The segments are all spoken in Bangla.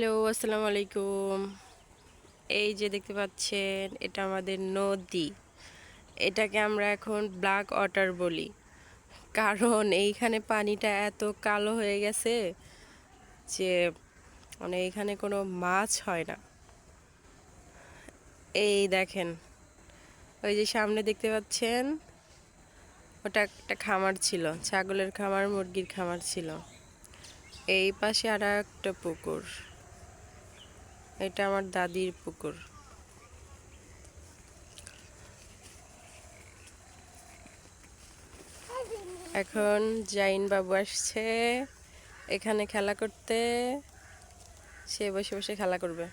হ্যালো, আসসালামু আলাইকুম। এই যে দেখতে পাচ্ছেন, এটা আমাদের নদী। এটাকে আমরা এখন ব্ল্যাক ওয়াটার বলি, কারণ এইখানে পানিটা এত কালো হয়ে গেছে যে মানে এইখানে কোনো মাছ হয় না। এই দেখেন, ওই যে সামনে দেখতে পাচ্ছেন, ওটা একটা খামার ছিল, ছাগলের খামার, মুরগির খামার ছিল। এই পাশে আর একটা পুকুর, এটা আমার দাদির পুকুর। এখন জাইন বাবু আসছে এখানে খেলা করতে, সে বসে বসে খেলা করবে।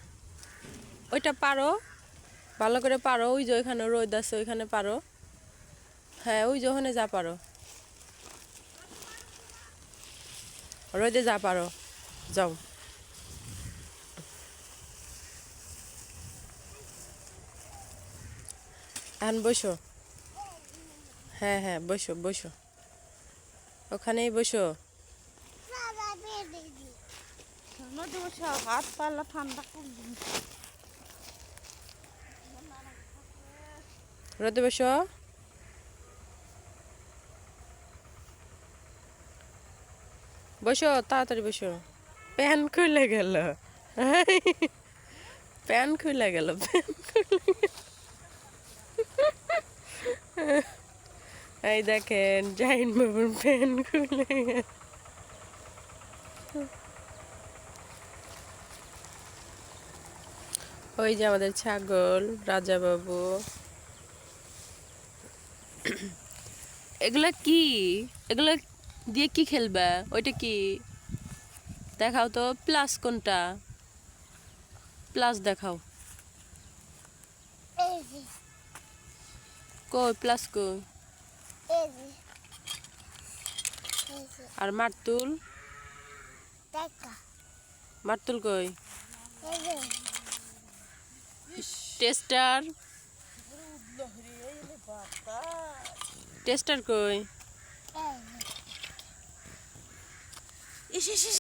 ওইটা পারো, ভালো করে পারো। ওই যে ওইখানে রোদ আছে, ওইখানে পারো। হ্যাঁ, ওই যে ওখানে যা পারো, রোদে যা পারো, যাও। এখন বসো। হ্যাঁ হ্যাঁ, বসো বসো, ওখানেই বসো। হাত পাল্লা ঠান্ডা রোদে বসো। বসো, তাড়াতাড়ি বসো। প্যান খুলে গেল, প্যান খুলে গেল, প্যান খুলে গেল। এই দেখেন, জাইন বাবুর প্যান খুলে গেল। ওই যে আমাদের ছাগল রাজা বাবু। এগুলা কি? এগুলা দিয়ে কি খেলবা? ওইটা কি? দেখাও তো, প্লাস কোনটা? প্লাস দেখাও। কই প্লাস কই? আর মারতুল? মারতুল কই? টেস্টার? টেস্টার কই?